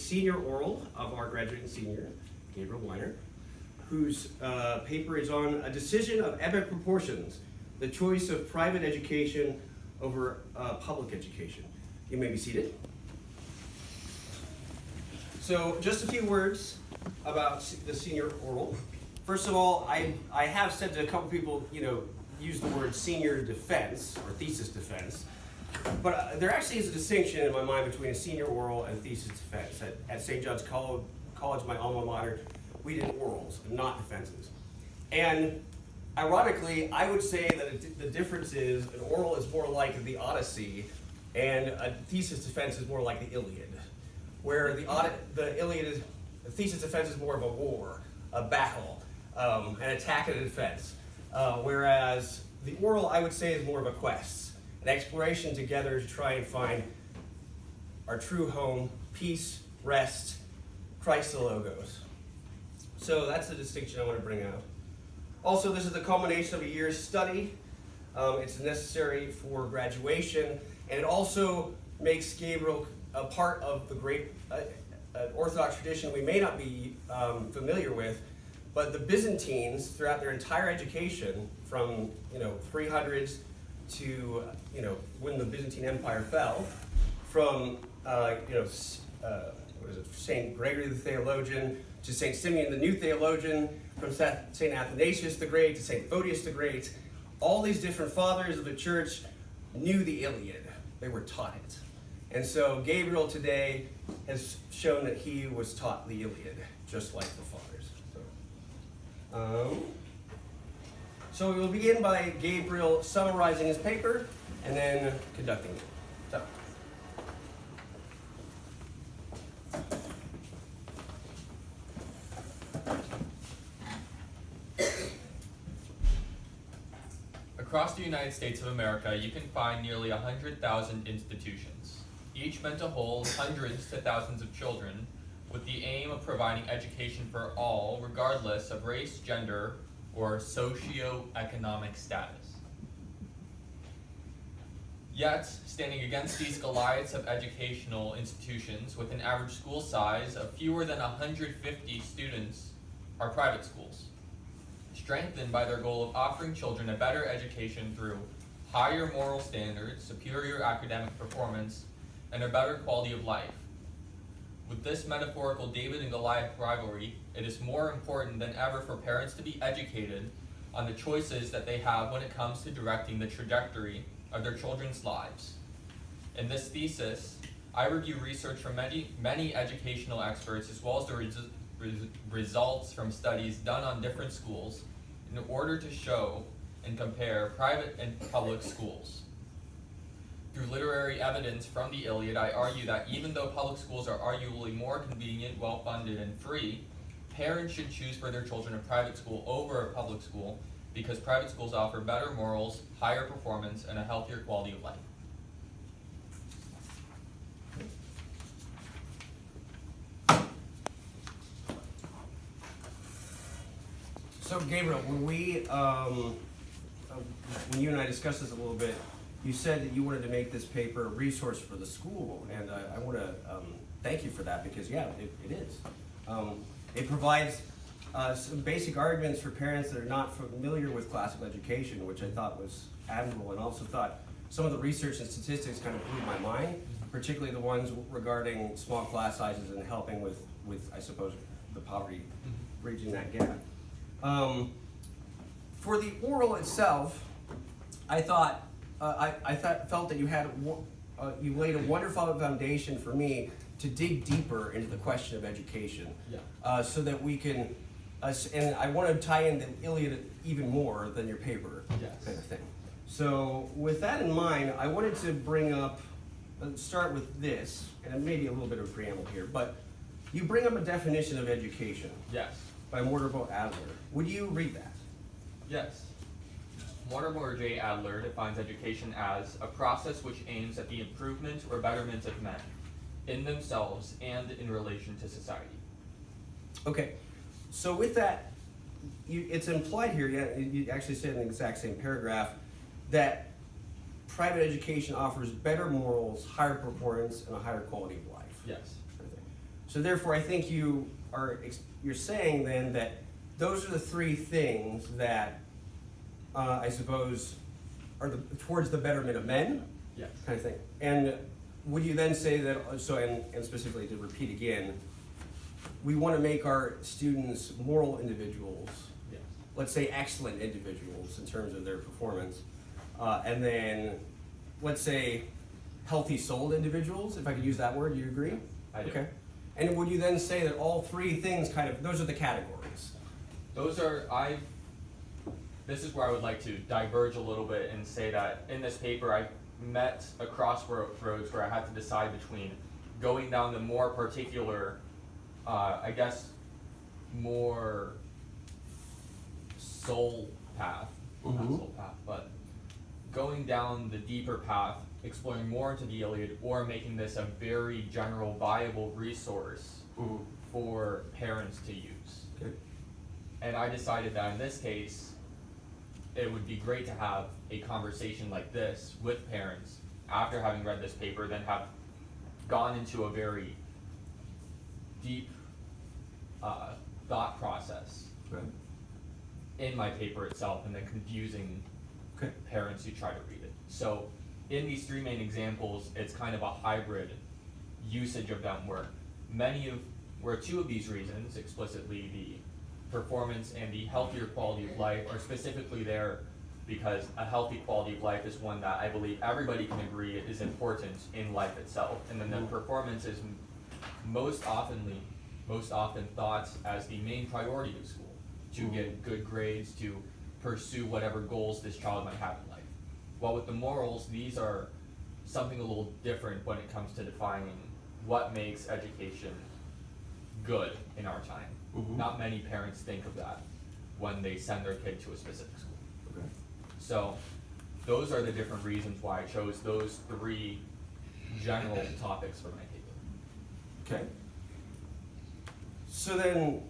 senior oral of our graduating senior, Gabriel, whose paper is on a decision of epic proportions, the choice of private education over public education. You may be seated. So just a few words about the senior oral. First of all, I have said to a couple people, use the word senior defense or thesis defense, but there actually is a distinction in my mind between a senior oral and thesis defense. At St. John's College, my alma mater, we did orals, not defenses. And ironically, I would say that the difference is an oral is more like the Odyssey and a thesis defense is more like the Iliad, where the Iliad is, the thesis defense is more of a war, a battle, an attack and a defense. Whereas the oral, I would say, is more of a quest, an exploration together to try and find our true home, peace, rest, Christ the Logos. So that's the distinction I want to bring out. Also, this is the culmination of a year's study. It's necessary for graduation, and it also makes Gabriel a part of the great Orthodox tradition we may not be familiar with, but the Byzantines, throughout their entire education, from 300s to when the Byzantine Empire fell, from Saint Gregory the Theologian to Saint Simeon the New Theologian, from Saint Athanasius the Great to Saint Photius the Great, all these different fathers of the church knew the Iliad. They were taught it. And so Gabriel today has shown that he was taught the Iliad, just like the fathers. So we will begin by Gabriel summarizing his paper and then conducting it. So. Across the United States of America, you can find nearly 100,000 institutions, each meant to hold hundreds to thousands of children with the aim of providing education for all, regardless of race, gender, or socioeconomic status. Yet, standing against these Goliaths of educational institutions with an average school size of fewer than 150 students are private schools, strengthened by their goal of offering children a better education through higher moral standards, superior academic performance, and a better quality of life. With this metaphorical David and Goliath rivalry, it is more important than ever for parents to be educated on the choices that they have when it comes to directing the trajectory of their children's lives. In this thesis, I review research from many educational experts as well as the results from studies done on different schools in order to show and compare private and public schools. Through literary evidence from the Iliad, I argue that even though public schools are arguably more convenient, well-funded, and free, parents should choose for their children a private school over a public school because private schools offer better morals, higher performance, and a healthier quality of life. So Gabriel, when you and I discussed this a little bit, you said that you wanted to make this paper a resource for the school, and I want to thank you for that because, yeah, it is. It provides some basic arguments for parents that are not familiar with classical education, which I thought was admirable, and also thought some of the research and statistics kind of blew my mind, particularly the ones regarding small class sizes and helping with I suppose, the poverty, bridging that gap. For the oral itself, I thought felt that you had you laid a wonderful foundation for me to dig deeper into the question of education, so that we can. And I want to tie in the Iliad even more than your paper, kind of thing. So with that in mind, I wanted to bring up, start with this, and maybe a little bit of a preamble here, but you bring up a definition of education. Yes. By Mortimer Adler. Would you read that? Yes. Mortimer J. Adler defines education as a process which aims at the improvement or betterment of men in themselves and in relation to society. Okay, so with that, it's implied here, you actually said in the exact same paragraph, that private education offers better morals, higher performance, and a higher quality of life. Yes. So therefore, I think you're saying then that those are the three things that I suppose are towards the betterment of men, Yes. kind of thing. And would you then say that, and specifically to repeat again, we want to make our students moral individuals, Yes. let's say excellent individuals in terms of their performance, and then let's say healthy souled individuals, if I could use that word, do you agree? I do. Okay. And would you then say that all three things those are the categories? This is where I would like to diverge a little bit and say that in this paper I met a crossroads where I had to decide between going down the more particular, more soul path, not soul path, but going down the deeper path, exploring more into the Iliad, or making this a very general, viable resource for parents to use. Okay. And I decided that in this case, it would be great to have a conversation like this with parents after having read this paper, then have gone into a very deep thought process Right. in my paper itself, and then confusing Okay. parents who try to read it. So in these three main examples, it's kind of a hybrid usage of them where two of these reasons, explicitly the performance and the healthier quality of life, are specifically there because a healthy quality of life is one that I believe everybody can agree is important in life itself. And then the performance is most often thought as the main priority of school, to get good grades, to pursue whatever goals this child might have in life. While with the morals, these are something a little different when it comes to defining what makes education good in our time. Not many parents think of that when they send their kid to a specific school. Okay. So those are the different reasons why I chose those three general topics for my paper. Okay. So then,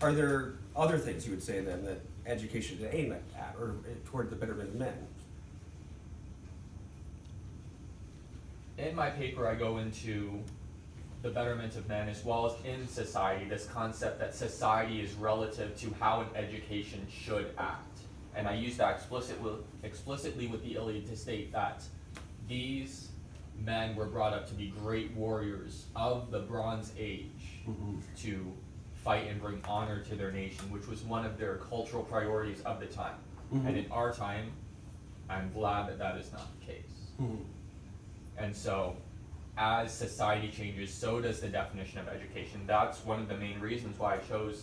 are there other things you would say then that education should aim at, or toward the betterment of men? In my paper, I go into the betterment of men as well as in society, this concept that society is relative to how an education should act. And I use that explicitly with the Iliad to state that these men were brought up to be great warriors of the Bronze Age, to fight and bring honor to their nation, which was one of their cultural priorities of the time. And in our time, I'm glad that that is not the case. And so, as society changes, so does the definition of education. That's one of the main reasons why I chose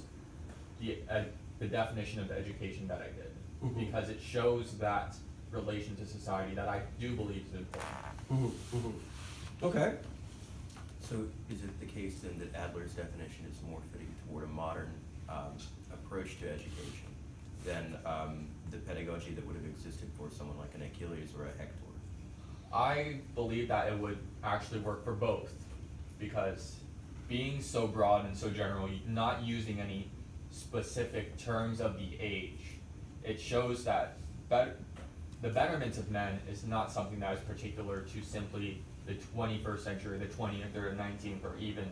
the definition of education that I did, because it shows that relation to society that I do believe is important. Okay. So is it the case then that Adler's definition is more fitting toward a modern approach to education than the pedagogy that would have existed for someone like an Achilles or a Hector? I believe that it would actually work for both, because being so broad and so general, not using any specific terms of the age, it shows that the betterment of men is not something that is particular to simply the 21st century, the 20th or 19th, or even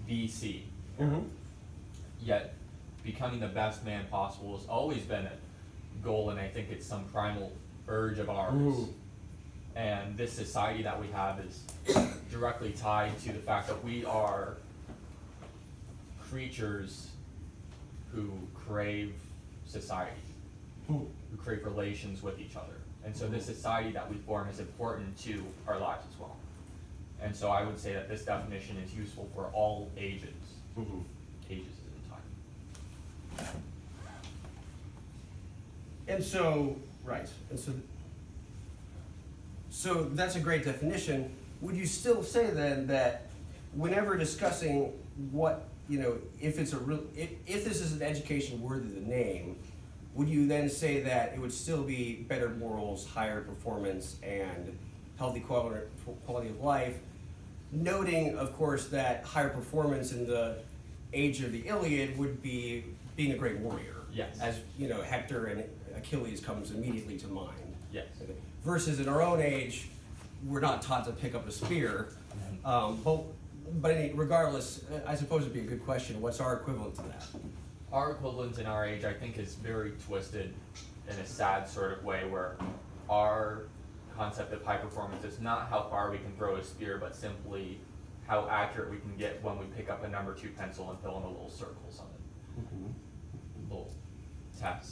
BC. Yet, becoming the best man possible has always been a goal, and I think it's some primal urge of ours. And this society that we have is directly tied to the fact that we are creatures who crave society, who crave relations with each other. And so this society that we form is important to our lives as well. And so I would say that this definition is useful for all ages. Ages in time. And so, right, and so that's a great definition. Would you still say then that whenever discussing what, if this is an education worthy of the name, would you then say that it would still be better morals, higher performance, and healthy quality of life, noting, of course, that higher performance in the age of the Iliad would be being a great warrior? Yes. As, Hector and Achilles comes immediately to mind. Yes. Versus in our own age, we're not taught to pick up a spear. But But regardless, I suppose it'd be a good question. What's our equivalent to that? Our equivalent in our age, I think, is very twisted in a sad sort of way, where our concept of high performance is not how far we can throw a spear, but simply how accurate we can get when we pick up a number 2 pencil and fill in the little circles on it. Little text.